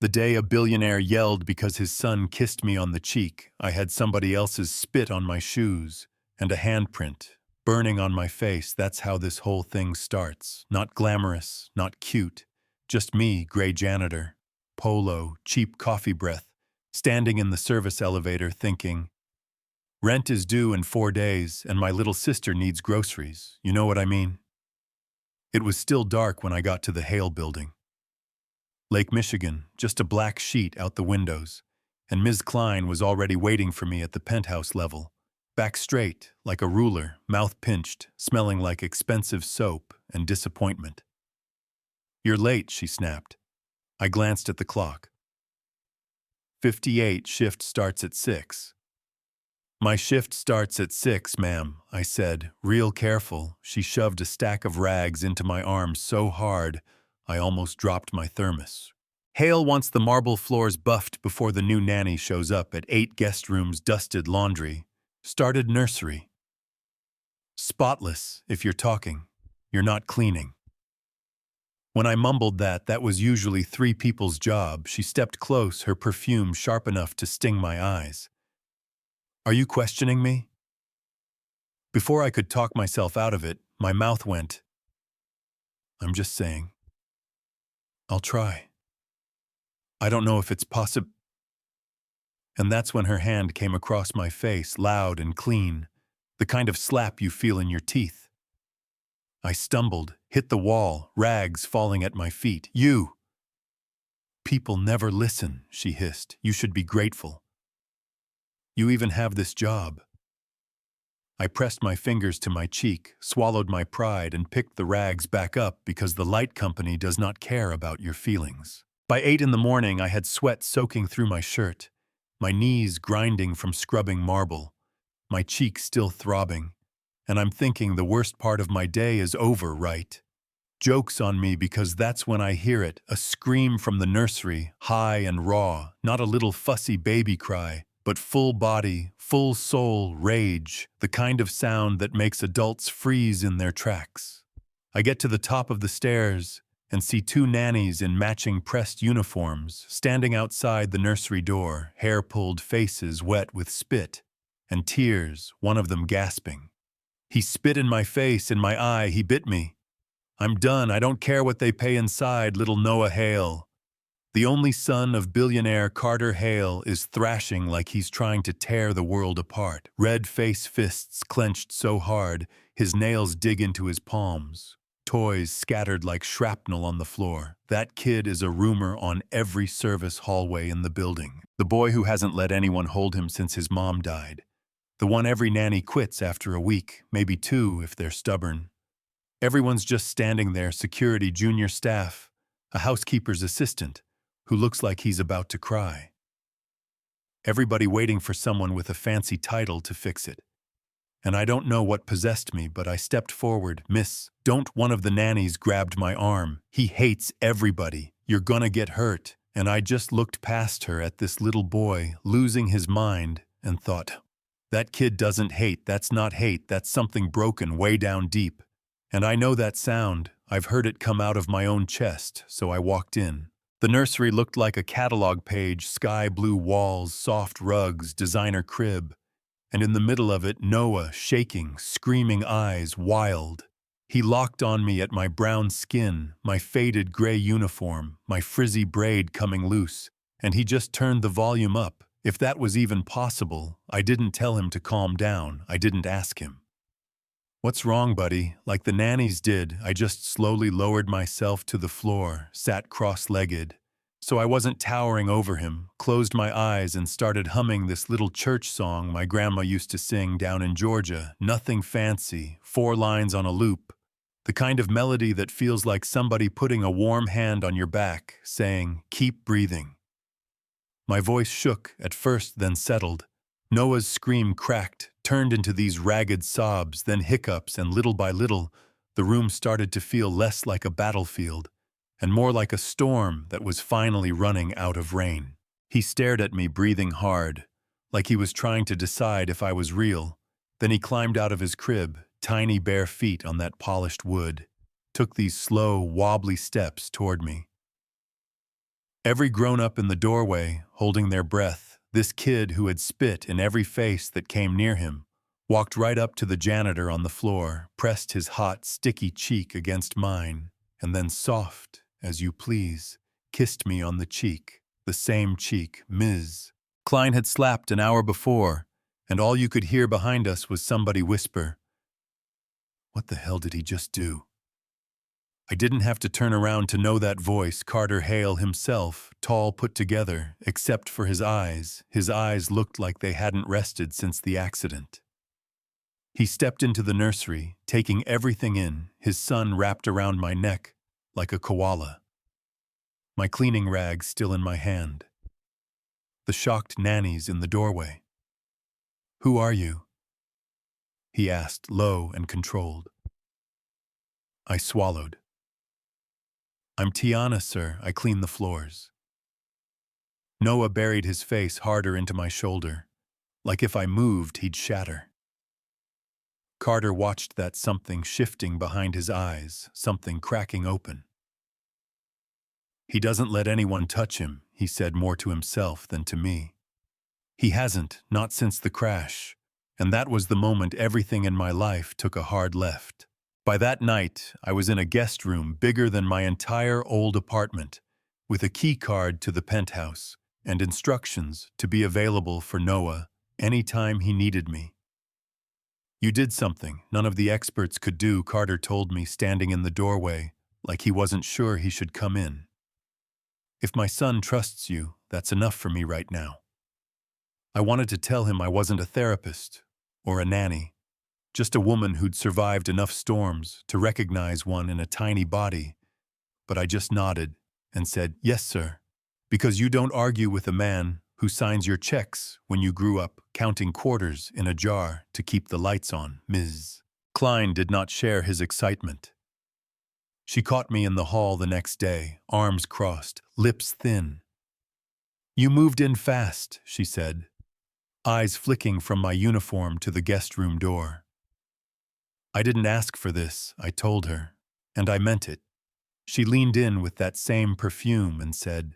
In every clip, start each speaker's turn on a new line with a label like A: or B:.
A: The day a billionaire yelled because his son kissed me on the cheek, I had somebody else's spit on my shoes and a handprint burning on my face. That's how this whole thing starts. Not glamorous, not cute. Just me, gray janitor, polo, cheap coffee breath, standing in the service elevator thinking, rent is due in 4 days and my little sister needs groceries. You know what I mean? It was still dark when I got to the Hale building. Lake Michigan, just a black sheet out the windows, and Ms. Klein was already waiting for me at the penthouse level. Back straight, like a ruler, mouth pinched, smelling like expensive soap and disappointment. "You're late," she snapped. I glanced at the clock. 58, shift starts at 6. "My shift starts at 6, ma'am," I said, real careful. She shoved a stack of rags into my arm so hard, I almost dropped my thermos. "Hale wants the marble floors buffed before the new nanny shows up at 8 guest rooms, dusted, laundry. Started nursery. Spotless, if you're talking. You're not cleaning." When I mumbled that was usually 3 people's job, she stepped close, her perfume sharp enough to sting my eyes. "Are you questioning me?" Before I could talk myself out of it, my mouth went, "I'm just saying. I'll try. I don't know if it's possible." And that's when her hand came across my face, loud and clean, the kind of slap you feel in your teeth. I stumbled, hit the wall, rags falling at my feet. "You!" "People never listen," she hissed. "You should be grateful. You even have this job." I pressed my fingers to my cheek, swallowed my pride, and picked the rags back up because the light company does not care about your feelings. By 8 in the morning, I had sweat soaking through my shirt, my knees grinding from scrubbing marble, my cheeks still throbbing, and I'm thinking the worst part of my day is over, right? Joke's on me because that's when I hear it, a scream from the nursery, high and raw, not a little fussy baby cry, but full body, full soul rage, the kind of sound that makes adults freeze in their tracks. I get to the top of the stairs and see 2 nannies in matching pressed uniforms standing outside the nursery door, hair-pulled faces wet with spit and tears, one of them gasping. "He spit in my face, in my eye, he bit me. I'm done, I don't care what they pay inside, little Noah Hale." The only son of billionaire Carter Hale is thrashing like he's trying to tear the world apart. Red face fists clenched so hard, his nails dig into his palms. Toys scattered like shrapnel on the floor. That kid is a rumor on every service hallway in the building. The boy who hasn't let anyone hold him since his mom died. The one every nanny quits after a week, maybe 2 if they're stubborn. Everyone's just standing there, security, junior staff, a housekeeper's assistant, who looks like he's about to cry. Everybody waiting for someone with a fancy title to fix it. And I don't know what possessed me, but I stepped forward. "Miss, don't." One of the nannies grabbed my arm. "He hates everybody. You're gonna get hurt." And I just looked past her at this little boy losing his mind and thought, that kid doesn't hate. That's not hate. That's something broken way down deep. And I know that sound. I've heard it come out of my own chest, so I walked in. The nursery looked like a catalog page, sky blue walls, soft rugs, designer crib. And in the middle of it, Noah, shaking, screaming eyes, wild. He locked on me at my brown skin, my faded gray uniform, my frizzy braid coming loose, and he just turned the volume up. If that was even possible, I didn't tell him to calm down. I didn't ask him. "What's wrong, buddy?" Like the nannies did, I just slowly lowered myself to the floor, sat cross-legged. So I wasn't towering over him, closed my eyes and started humming this little church song my grandma used to sing down in Georgia. Nothing fancy, 4 lines on a loop. The kind of melody that feels like somebody putting a warm hand on your back, saying, "Keep breathing." My voice shook at first, then settled. Noah's scream cracked, turned into these ragged sobs, then hiccups, and little by little, the room started to feel less like a battlefield, and more like a storm that was finally running out of rain. He stared at me, breathing hard, like he was trying to decide if I was real. Then he climbed out of his crib, tiny bare feet on that polished wood, took these slow, wobbly steps toward me. Every grown-up in the doorway, holding their breath, this kid who had spit in every face that came near him, walked right up to the janitor on the floor, pressed his hot, sticky cheek against mine, and then soft, as you please, kissed me on the cheek, the same cheek Ms. Klein had slapped an hour before, and all you could hear behind us was somebody whisper, "What the hell did he just do?" I didn't have to turn around to know that voice, Carter Hale himself, tall, put together, except for his eyes. His eyes looked like they hadn't rested since the accident. He stepped into the nursery, taking everything in, his son wrapped around my neck like a koala. My cleaning rag still in my hand. The shocked nannies in the doorway. "Who are you?" he asked, low and controlled. I swallowed. "I'm Tiana, sir. I clean the floors." Noah buried his face harder into my shoulder, like if I moved, he'd shatter. Carter watched that something shifting behind his eyes, something cracking open. "He doesn't let anyone touch him," he said more to himself than to me. "He hasn't, not since the crash, and that was the moment everything in my life took a hard left. By that night, I was in a guest room bigger than my entire old apartment, with a key card to the penthouse and instructions to be available for Noah anytime he needed me. "You did something none of the experts could do," Carter told me, standing in the doorway, like he wasn't sure he should come in. "If my son trusts you, that's enough for me right now." I wanted to tell him I wasn't a therapist or a nanny, just a woman who'd survived enough storms to recognize one in a tiny body, but I just nodded and said, "Yes, sir," because you don't argue with a man who signs your checks when you grew up counting quarters in a jar to keep the lights on. Ms. Klein did not share his excitement. She caught me in the hall the next day, arms crossed, lips thin. "You moved in fast," she said, eyes flicking from my uniform to the guest room door. "I didn't ask for this," I told her, and I meant it. She leaned in with that same perfume and said,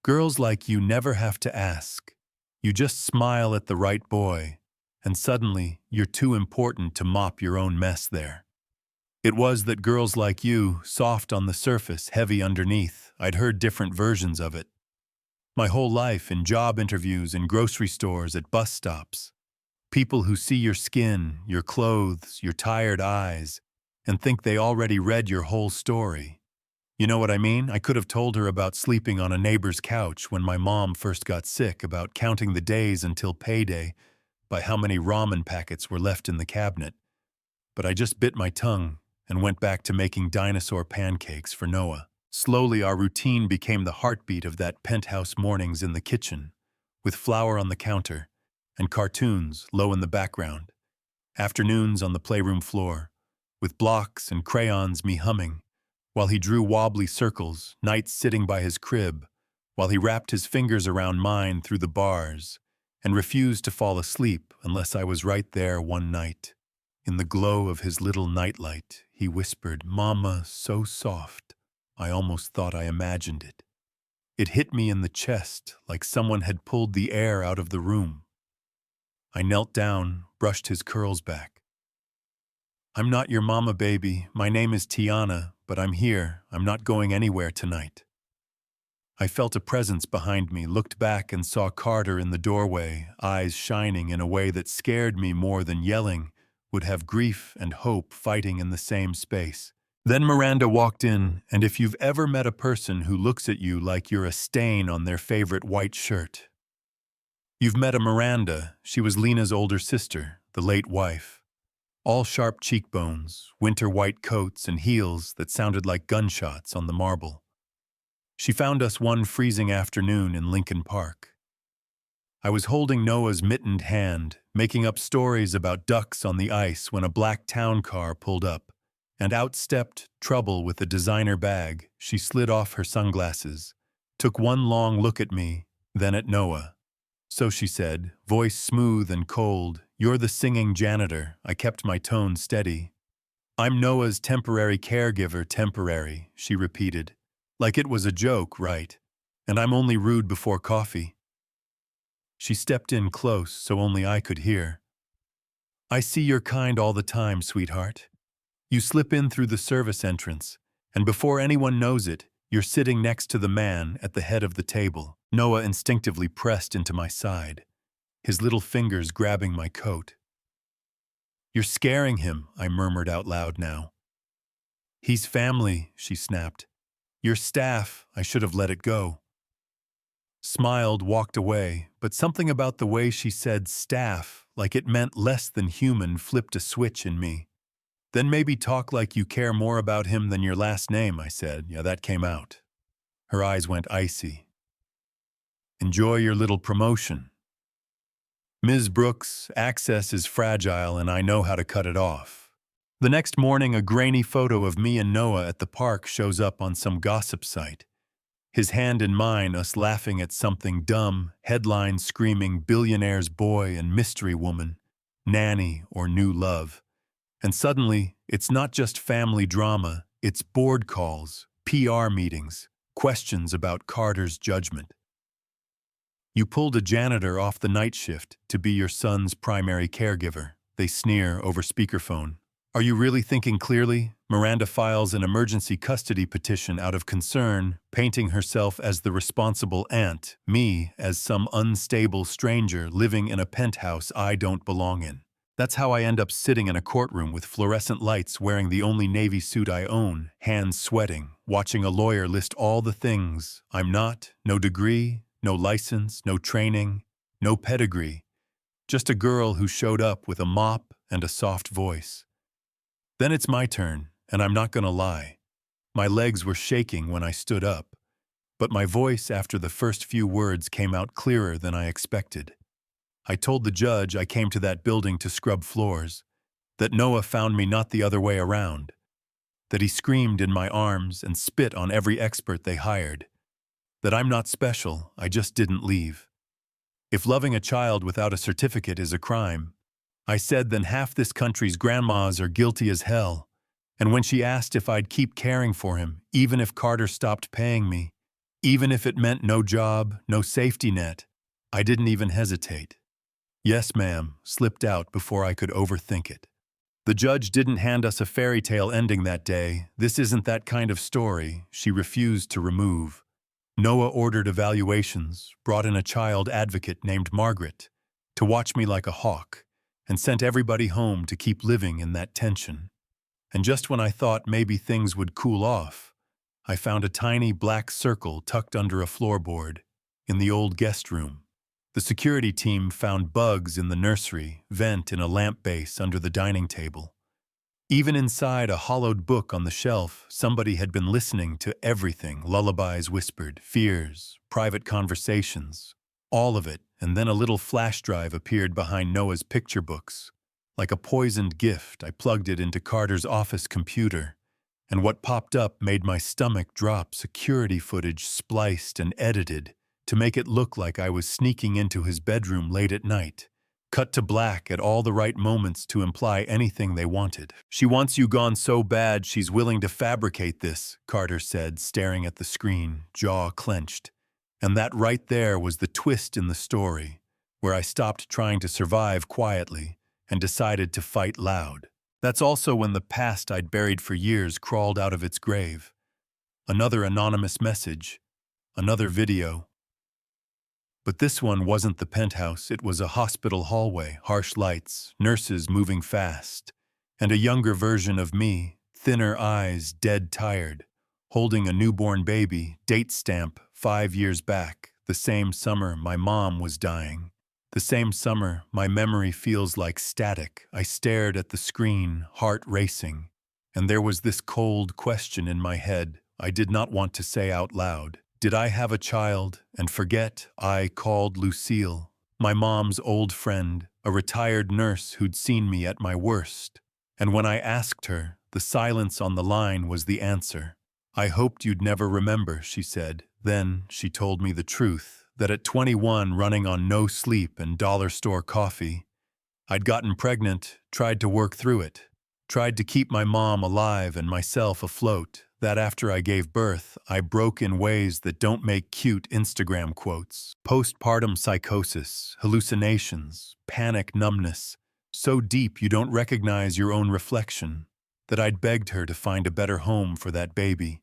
A: "Girls like you never have to ask. You just smile at the right boy, and suddenly you're too important to mop your own mess there." It was that girls like you, soft on the surface, heavy underneath, I'd heard different versions of it. My whole life, in job interviews, in grocery stores, at bus stops. People who see your skin, your clothes, your tired eyes, and think they already read your whole story. You know what I mean? I could have told her about sleeping on a neighbor's couch when my mom first got sick, about counting the days until payday by how many ramen packets were left in the cabinet. But I just bit my tongue and went back to making dinosaur pancakes for Noah. Slowly, our routine became the heartbeat of that penthouse mornings in the kitchen, with flour on the counter and cartoons low in the background. Afternoons on the playroom floor, with blocks and crayons, me humming, while he drew wobbly circles, nights sitting by his crib, while he wrapped his fingers around mine through the bars, and refused to fall asleep unless I was right there one night. In the glow of his little nightlight, he whispered, "Mama," so soft, I almost thought I imagined it. It hit me in the chest like someone had pulled the air out of the room. I knelt down, brushed his curls back. "I'm not your mama, baby. My name is Tiana, but I'm here. I'm not going anywhere tonight." I felt a presence behind me, looked back and saw Carter in the doorway, eyes shining in a way that scared me more than yelling would have grief and hope fighting in the same space. Then Miranda walked in, and if you've ever met a person who looks at you like you're a stain on their favorite white shirt, you've met a Miranda. She was Lena's older sister, the late wife. All sharp cheekbones, winter white coats, and heels that sounded like gunshots on the marble. She found us one freezing afternoon in Lincoln Park. I was holding Noah's mittened hand, making up stories about ducks on the ice when a black town car pulled up, and out stepped Trouble with a designer bag. She slid off her sunglasses, took one long look at me, then at Noah. "So," she said, voice smooth and cold, "you're the singing janitor." I kept my tone steady. "I'm Noah's temporary caregiver." "Temporary," she repeated. Like it was a joke, right? And I'm only rude before coffee. She stepped in close so only I could hear. I see your kind all the time, sweetheart. You slip in through the service entrance, and before anyone knows it, you're sitting next to the man at the head of the table. Noah instinctively pressed into my side, his little fingers grabbing my coat. You're scaring him, I murmured out loud now. He's family, she snapped. Your staff, I should have let it go. Smiled, walked away, but something about the way she said staff, like it meant less than human, flipped a switch in me. Then maybe talk like you care more about him than your last name, I said. Yeah, that came out. Her eyes went icy. Enjoy your little promotion. Ms. Brooks, access is fragile and I know how to cut it off. The next morning, a grainy photo of me and Noah at the park shows up on some gossip site. His hand in mine, us laughing at something dumb, headlines screaming billionaire's boy and mystery woman, nanny or new love. And suddenly, it's not just family drama, it's board calls, PR meetings, questions about Carter's judgment. You pulled a janitor off the night shift to be your son's primary caregiver, they sneer over speakerphone. Are you really thinking clearly? Miranda files an emergency custody petition out of concern, painting herself as the responsible aunt, me as some unstable stranger living in a penthouse I don't belong in. That's how I end up sitting in a courtroom with fluorescent lights wearing the only Navy suit I own, hands sweating, watching a lawyer list all the things I'm not, no degree, no license, no training, no pedigree, just a girl who showed up with a mop and a soft voice. Then it's my turn, and I'm not gonna lie. My legs were shaking when I stood up, but my voice after the first few words came out clearer than I expected. I told the judge I came to that building to scrub floors, that Noah found me not the other way around, that he screamed in my arms and spit on every expert they hired, that I'm not special, I just didn't leave. If loving a child without a certificate is a crime, I said then half this country's grandmas are guilty as hell, and when she asked if I'd keep caring for him, even if Carter stopped paying me, even if it meant no job, no safety net, I didn't even hesitate. Yes, ma'am, slipped out before I could overthink it. The judge didn't hand us a fairy tale ending that day. This isn't that kind of story. She refused to remove. Noah ordered evaluations, brought in a child advocate named Margaret to watch me like a hawk, and sent everybody home to keep living in that tension. And just when I thought maybe things would cool off, I found a tiny black circle tucked under a floorboard in the old guest room. The security team found bugs in the nursery, vent in a lamp base under the dining table. Even inside a hollowed book on the shelf, somebody had been listening to everything, lullabies whispered, fears, private conversations, all of it, and then a little flash drive appeared behind Noah's picture books. Like a poisoned gift, I plugged it into Carter's office computer, and what popped up made my stomach drop. Security footage spliced and edited to make it look like I was sneaking into his bedroom late at night. Cut to black at all the right moments to imply anything they wanted. She wants you gone so bad she's willing to fabricate this, Carter said, staring at the screen, jaw clenched. And that right there was the twist in the story, where I stopped trying to survive quietly and decided to fight loud. That's also when the past I'd buried for years crawled out of its grave. Another anonymous message, another video. But this one wasn't the penthouse, it was a hospital hallway, harsh lights, nurses moving fast, and a younger version of me, thinner eyes, dead tired, holding a newborn baby, date stamp, 5 years back, the same summer my mom was dying. The same summer, my memory feels like static. I stared at the screen, heart racing, and there was this cold question in my head I did not want to say out loud. Did I have a child and forget I called Lucille, my mom's old friend, a retired nurse who'd seen me at my worst? And when I asked her, the silence on the line was the answer. I hoped you'd never remember, she said. Then she told me the truth, that at 21, running on no sleep and dollar store coffee, I'd gotten pregnant, tried to work through it, Tried to keep my mom alive and myself afloat, that after I gave birth, I broke in ways that don't make cute Instagram quotes. Postpartum psychosis, hallucinations, panic numbness, so deep you don't recognize your own reflection, that I'd begged her to find a better home for that baby.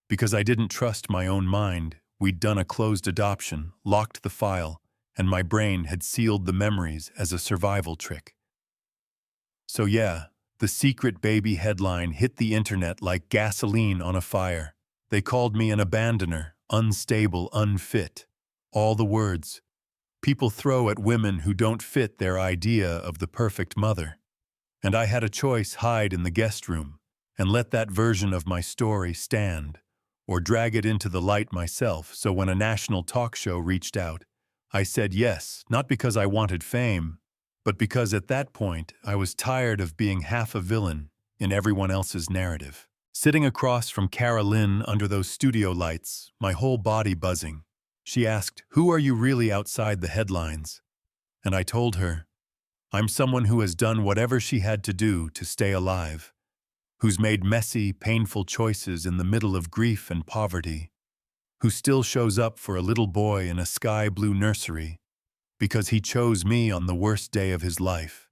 A: Because I didn't trust my own mind, we'd done a closed adoption, locked the file, and my brain had sealed the memories as a survival trick. So yeah, the secret baby headline hit the internet like gasoline on a fire. They called me an abandoner, unstable, unfit. All the words people throw at women who don't fit their idea of the perfect mother. And I had a choice: hide in the guest room and let that version of my story stand, or drag it into the light myself. So when a national talk show reached out, I said yes, not because I wanted fame, but because at that point I was tired of being half a villain in everyone else's narrative. Sitting across from Carolyn under those studio lights, my whole body buzzing, she asked, "Who are you really outside the headlines?" And I told her, I'm someone who has done whatever she had to do to stay alive, who's made messy, painful choices in the middle of grief and poverty, who still shows up for a little boy in a sky blue nursery because he chose me on the worst day of his life.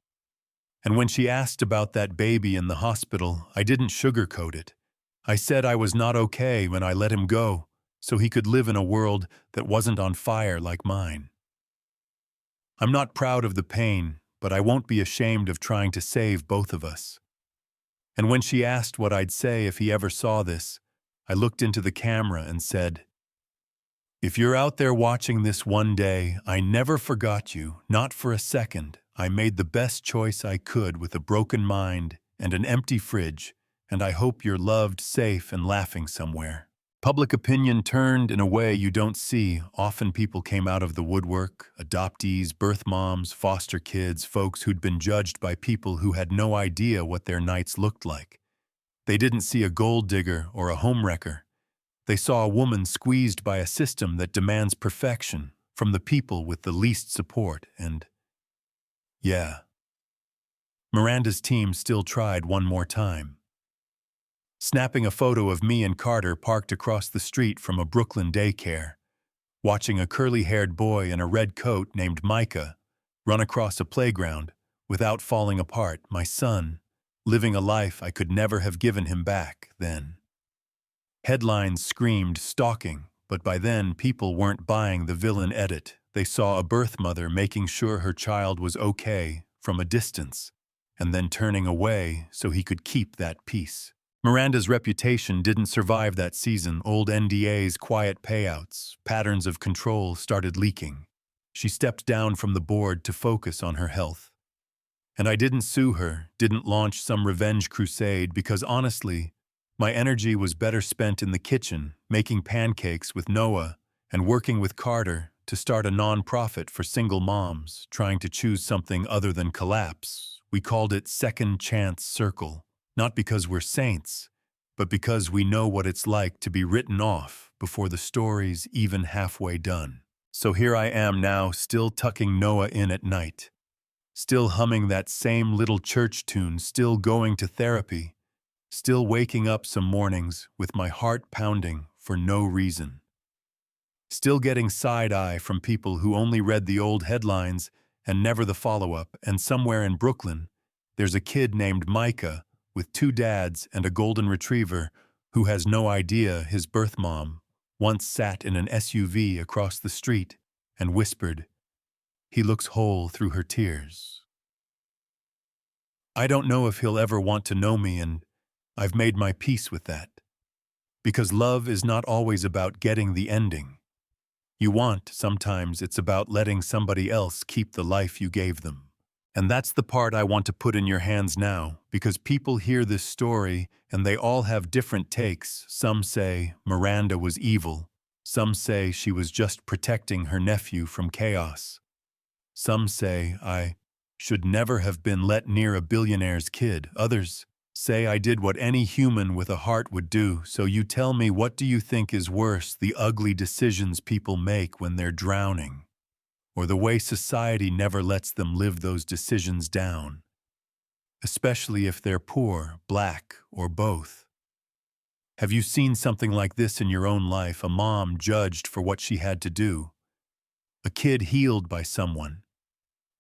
A: And when she asked about that baby in the hospital, I didn't sugarcoat it. I said I was not okay when I let him go, so he could live in a world that wasn't on fire like mine. I'm not proud of the pain, but I won't be ashamed of trying to save both of us. And when she asked what I'd say if he ever saw this, I looked into the camera and said, "If you're out there watching this one day, I never forgot you, not for a second. I made the best choice I could with a broken mind and an empty fridge, and I hope you're loved, safe, and laughing somewhere." Public opinion turned in a way you don't see. Often people came out of the woodwork: adoptees, birth moms, foster kids, folks who'd been judged by people who had no idea what their nights looked like. They didn't see a gold digger or a homewrecker. They saw a woman squeezed by a system that demands perfection from the people with the least support. And yeah, Miranda's team still tried one more time, snapping a photo of me and Carter parked across the street from a Brooklyn daycare, watching a curly-haired boy in a red coat named Micah run across a playground without falling apart, my son, living a life I could never have given him back then. Headlines screamed stalking, but by then people weren't buying the villain edit. They saw a birth mother making sure her child was okay from a distance, and then turning away so he could keep that peace. Miranda's reputation didn't survive that season. Old NDAs, quiet payouts, patterns of control started leaking. She stepped down from the board to focus on her health. And I didn't sue her, didn't launch some revenge crusade, because honestly, my energy was better spent in the kitchen, making pancakes with Noah and working with Carter to start a non-profit for single moms trying to choose something other than collapse. We called it Second Chance Circle, not because we're saints, but because we know what it's like to be written off before the story's even halfway done. So here I am now, still tucking Noah in at night, still humming that same little church tune, still going to therapy, still waking up some mornings with my heart pounding for no reason. Still getting side-eye from people who only read the old headlines and never the follow-up. And somewhere in Brooklyn, there's a kid named Micah with 2 dads and a golden retriever who has no idea his birth mom once sat in an SUV across the street and whispered, "He looks whole through her tears." I don't know if he'll ever want to know me, and I've made my peace with that. Because love is not always about getting the ending you want. Sometimes it's about letting somebody else keep the life you gave them. And that's the part I want to put in your hands now, because people hear this story and they all have different takes. Some say Miranda was evil. Some say she was just protecting her nephew from chaos. Some say I should never have been let near a billionaire's kid. Others say I did what any human with a heart would do. So you tell me, what do you think is worse, the ugly decisions people make when they're drowning, or the way society never lets them live those decisions down? especially if they're poor, black, or both. Have you seen something like this in your own life, a mom judged for what she had to do? A kid healed by someone?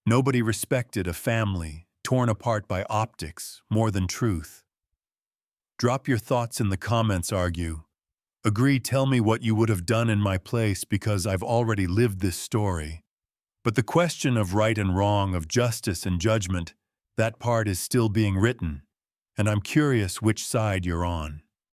A: Nobody respected, a family torn apart by optics more than truth? Drop your thoughts in the comments, argue. Agree, tell me what you would have done in my place because I've already lived this story. But the question of right and wrong, of justice and judgment, that part is still being written, and I'm curious which side you're on.